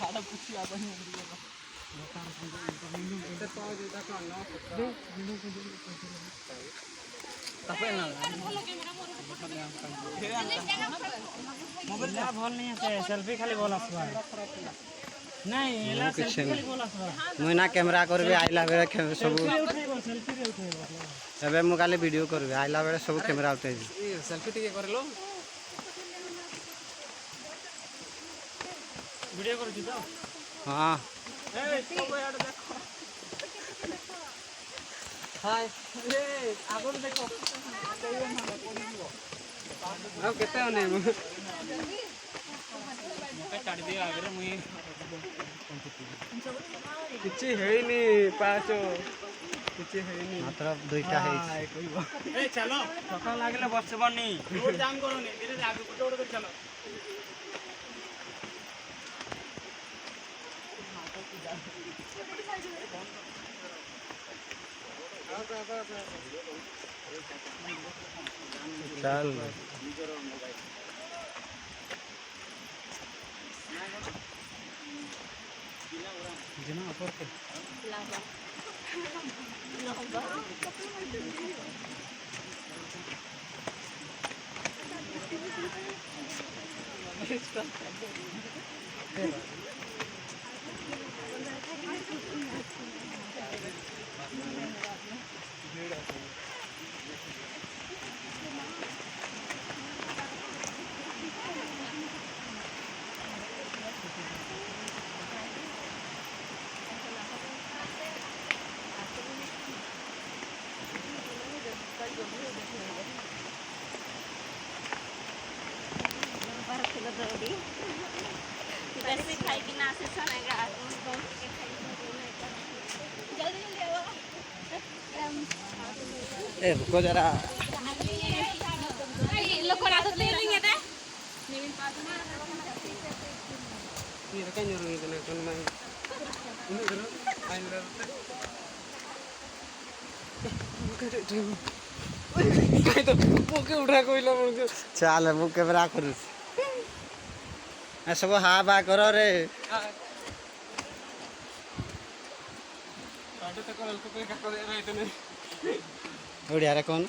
भल नहीं है सेल्फी खाली भल आसबा नहीं एला सेल्फी खाली भल आसबा मुई ना कैमरा करबे आइला बेले सब सेल्फी रे उठेबो एबे मु काले वीडियो करबे आइला बेले सब कैमरा उठे सेल्फी टिके करलो वीडियो कर छी तो हां ए सब यार देखो हाय ए आगो देखो आ केते ने मके काट दियो आगे मुई किछि हेइनी पाचो किछि हेइनी मात्र दुईटा है ए चलो सकाळ लागले बसबनी रोड जाम करोनी धीरे आगे गुड कर चलो चल जना ऊपर के जल्दी खाई कि ना से सनेगा उनको जल्दी जल्दी आओ ए रुको जरा लोग को आदत ले लेंगे ता ये रखा नहीं रुई देना कौन माई उन्हें करो आइन लो तो मुके उठा कोइला मुके चल मु कैमरा करू सब हा बा करो रे काटे तक अल्प कोई काको दे रहा इतने ओडिया रे कौन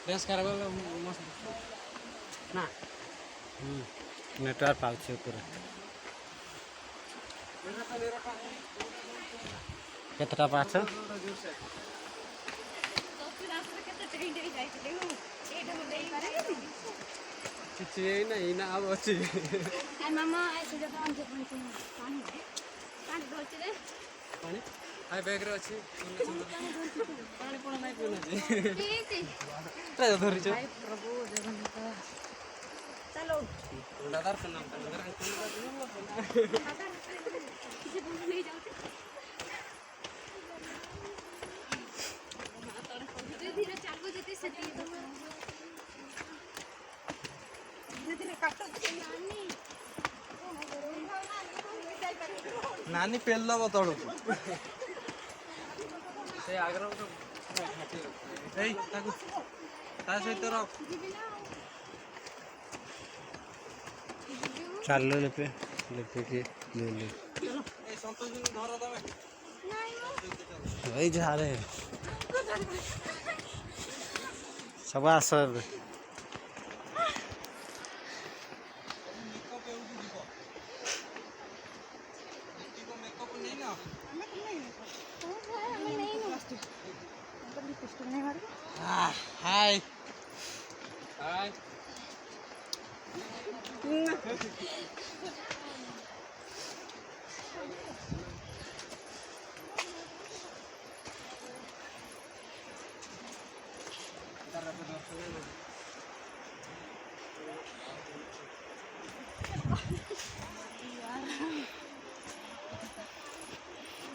रेस करबा मस्त ना नेटवर्क पाउछ पूरा केतटा पाछ तो फिर आप के तो ट्रेन दे जाई थे ए ढंग दे करे किछि नहीं ना अब अछि आई मामा आई सुजा तो अंजे पानी पानी धोच रे पानी आई बैग रे अछि पानी कोन नहीं कोन अछि ठीक है ता धरि छ हाय प्रभु जगन्नाथ चलो दादार का नाम किसी बोल नहीं जाते धीरे धीरे चालू जते से धीरे धीरे काटो नानी नानी पेल दबो तळु से आग्रह तो एई ताकू ता सहित रख चल लेपे के ले ए संतोष जी धर दबे वही जा रहे सब आसर मेकअप नहीं ना हाय हाय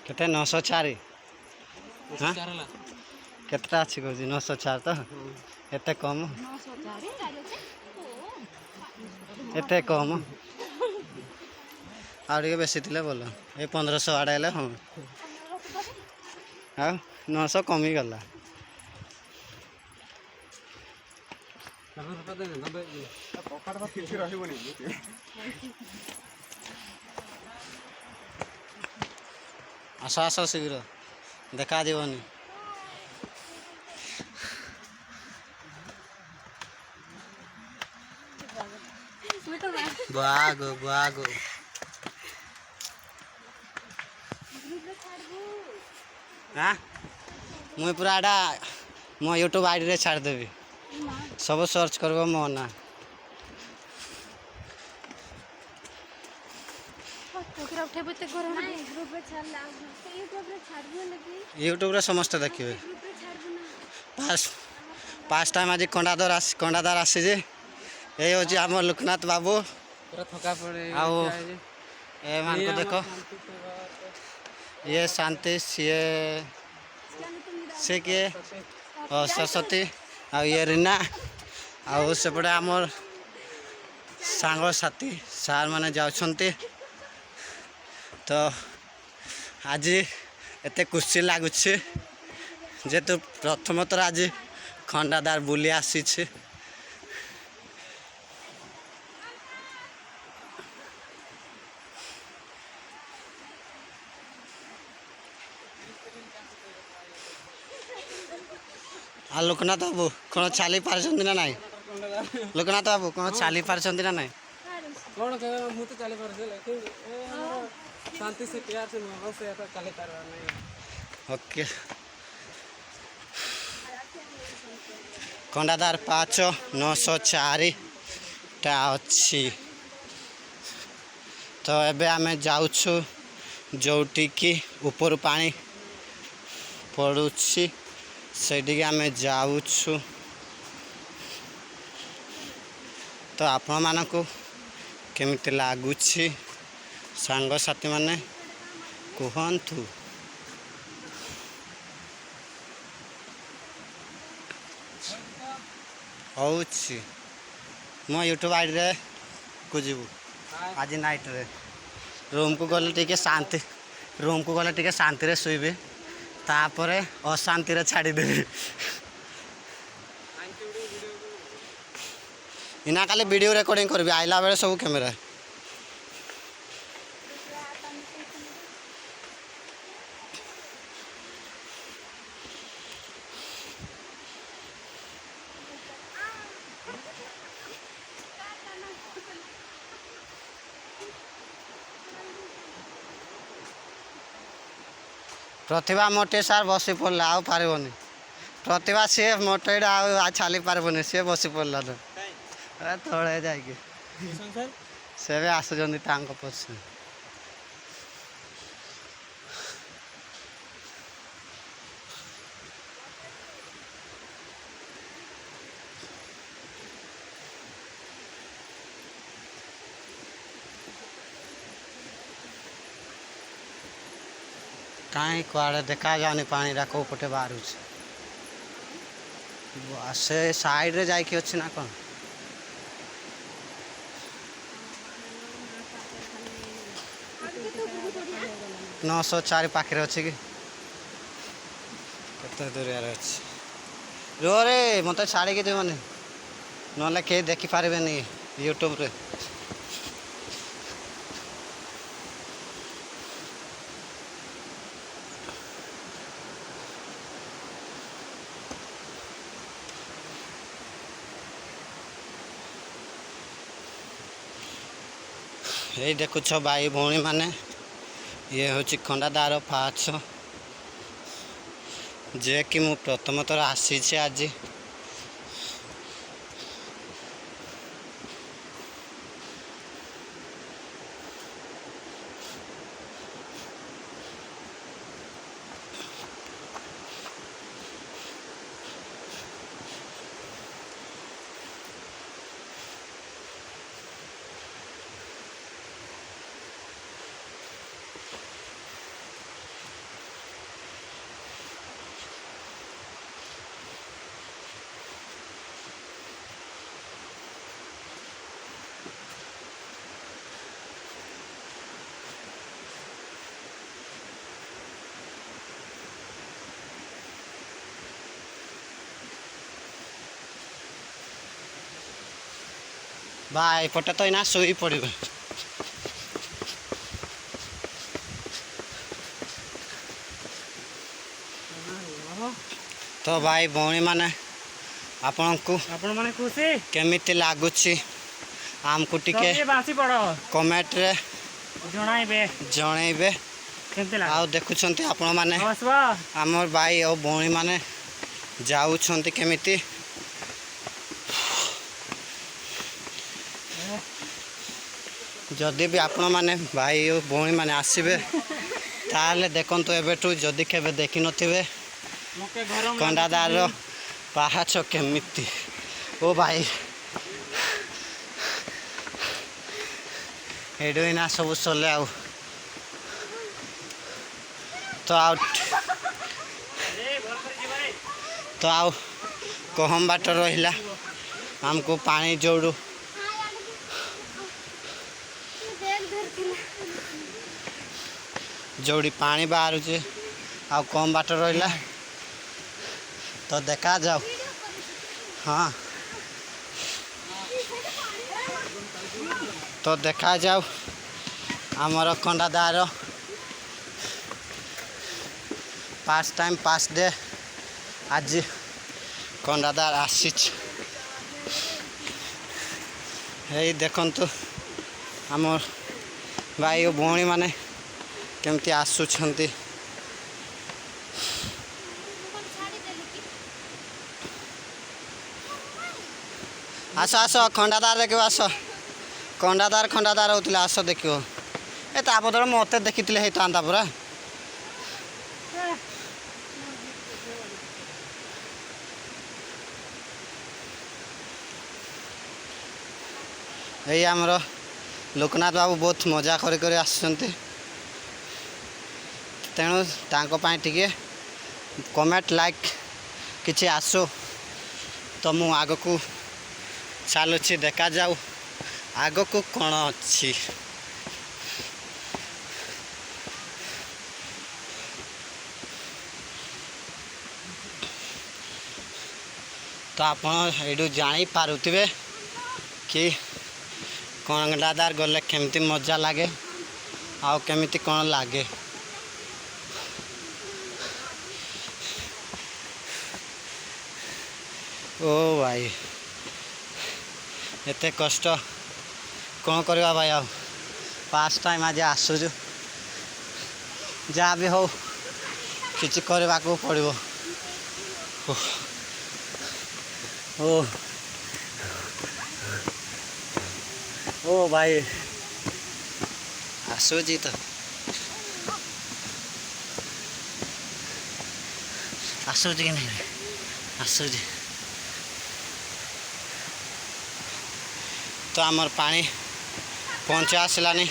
केते 904 हां केतटा अछि कहू 904 तो एते कम 904 एते कम ଆଉ ଟିକେ ବେଶୀ ଥିଲେ ଭଲ ଏଇ 1500 ଆଡ଼େ ହେଲେ ହଁ ଆଉ 900 କମିଗଲା। ଆସ ଆସ ଶୀଘ୍ର ଦେଖାଯିବନି। ବାଘ ବାଘ हाँ मुई पूरा एटा मो यूट्यूब आईडी रे छाड़देवी सब सर्च करब मो ना यूट्यूब रे समस्त देखिए पाँच टाइम आज कंडादार आसी जे ये हूँ आम लोकनाथ बाबू पूरा थका पड़े आओ ए मान को देखो ये शांति सी किए सरस्वती आ ये रीना आउ सेपटे आमर सांग साथी सार माने जाउछंती तो आज एते खुशी लगुच जेतु प्रथम थर आज खंडादार बुली आसी आ लोकनाथ बाबू कौन चली पार्टी ना ना लोकनाथ बाबू कौन चली पार्टी ना ना कौन कह मु तो चली पार लेकिन शांति से प्यार से मोहब्बत से तो चली पार नहीं। ओके कंडादार 5 904 टा अच्छी तो एबे आमे जाउछु जोटी की ऊपर पानी पड़ुछि सेठी आमे जाउछु तो आपण मानकु केमिति लागुछि सांग साथी माने कहंतु। होउछि मो यूट्यूब आईडी रे को जीवु आज नाइट रे रूम को गले टिके शांति रूम को गले टिके शांति रे सोइबे तापरे अशांति रे छाड़ी देबे इना खाली वीडियो रिकॉर्डिंग करबी आइला बेले सब कैमरा प्रतिभा मोटे सार बसी पड़ला आउ पारबनी प्रतिभा सी मोटे आ छाली पारबनी सी बसी पड़ला तो तले जाइए से भी आसुचंदी तांको पछे कहीं कुआड़े देखा जानी पानी रा को पटे बाहर से साइड रे जाइके अच्छी ना कौन 904 पाखे अच्छे कि दूरिया अच्छे रो रे मत छाड़ी के मैंने ना कहीं देखिपारे नहीं यूट्यूब रे ये देखुछ भाई भौणी माने ये हूँ खंडादार 5 जे कि मु प्रथम थर आसी आज भाई पटे तो इना सोई पड़े। तो भाई भौणी मैंने आपण को खुशी केमिति लागुची आमको टिके बासी पड़ कमेंट रे जनइबे आउ देखुछंती आपण माने हमर भाई और भौणी माने जाउछंती केमिति जदि भी आपण माने भाई और भौणी माने आसीबे ताले देखंतु एबेटू जदि केबे देखि नथिबे कंडादार पाहाच केमिति ओ भाई एडोइना सब चले आउ तो आउ कहम बाट रहिला हमको पानी जोड़ू जोड़ी पानी बाहर आ कम बाट रहिला तो देखा जाओ। हाँ तो देखा जाओ आमर कंडादार पास टाइम पास डे आज कंडादार आसी देखंतु आमर भाई और भौणी माने केमती आसुछंती आस आस खंडादार देखो आस खंडादार होता आस देख ए ता बदल मत देखी होता पूरा यही आमर लोकनाथ बाबू बहुत मजा कर आसुंच तेणु तांको टिके कमेंट लाइक किसी आसो तो मु आग को चलुची देखा जाऊ आग को कौन अच्छी तो आप जानी पारुथिबे कि कंडादार गले केमती मजा लगे आउ केमिति कौन लगे। ओ भाई एते कष्ट कौन करवा भाई आ पास टाइम आज आसुचु जहाँ भी हो किसी करने को पड़ो। ओ ओ भाई आसुची तो आसुची कि नहीं आसुची तो आमर पानी पहुँचा आसलानी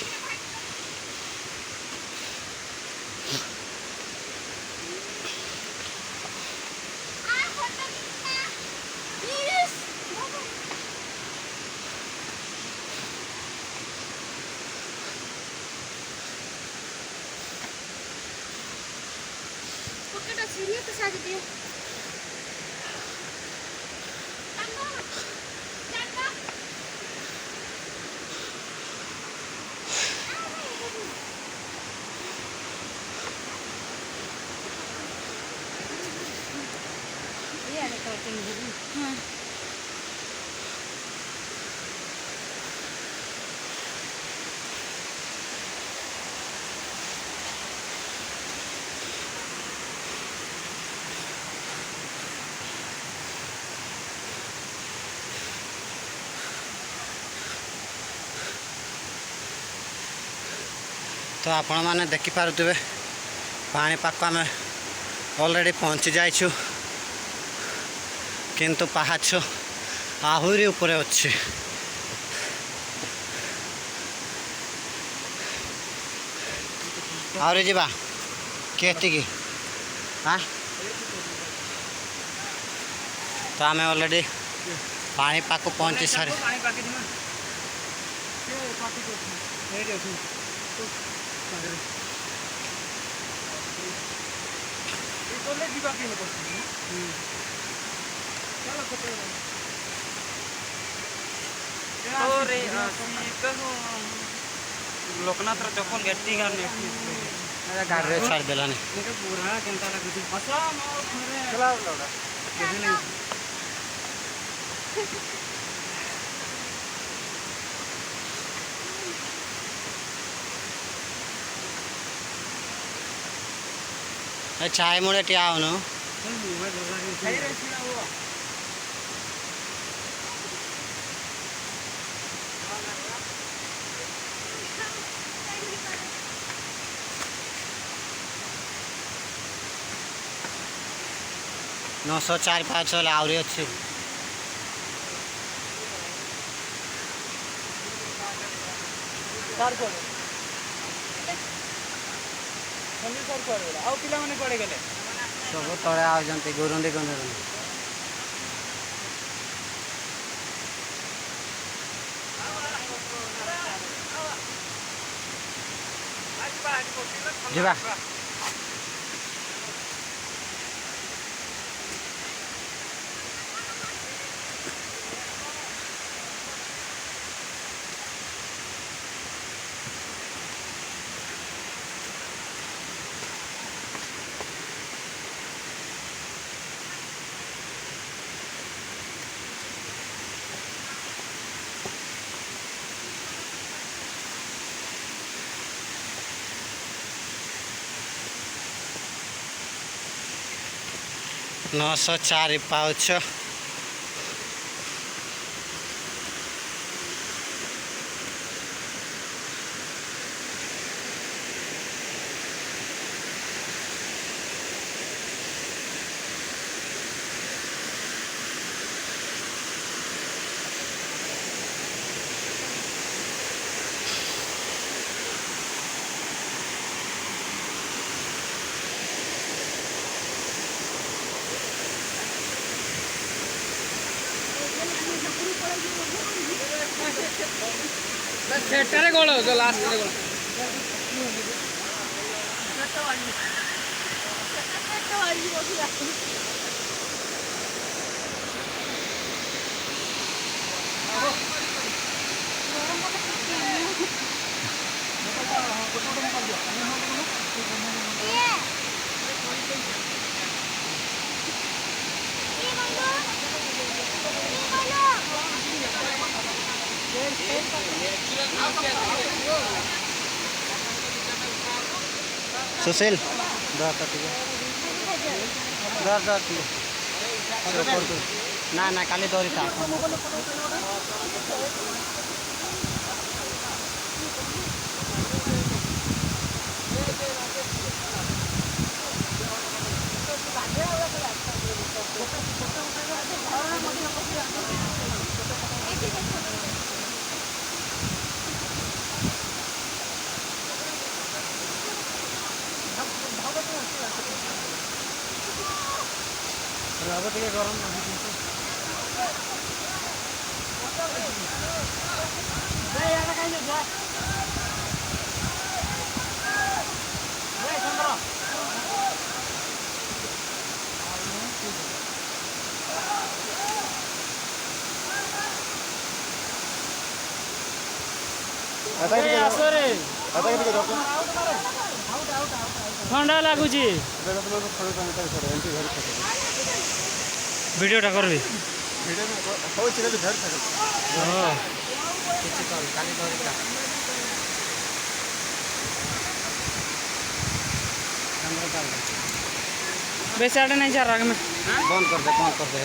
तो आपण मैंने देखिपे पानी पाक आम ऑलरेडी पहुँची जाइछु किंतु पहाच आहुरी ऊपर अच्छे आहरी जावा केतिकी हाँ तो आम ऑलरेडी पानी पाक पहुँची सारी ଲୋକନାଥ ର ଚପଲ ଗେଟି ଗାର ଗାଡ଼ିରେ ଛାଡ଼ି ଦେଲାନି। ପୁରା କେନ୍ତା ଲାଗୁଛି ହସ ମୋ ଘରେ छाई मुड़े टिया होनो नौ सौ 400-500 आहरी अच्छी ଆଉ ପିଲାମାନେ କୁଆଡ଼େ ଗଲେ? सब तले आउଛନ୍ତି गुरुंडी गुरुंडी ଯିବା नौ सौ 4 पाउच सेटारे गोल जो लास्ट रे गोल सुशील ना ना काली दौरी था अब टे गरम ठंडा लगुच वीडियोटा करबी बेचारे नहीं जा रहा मैं बंद कर दे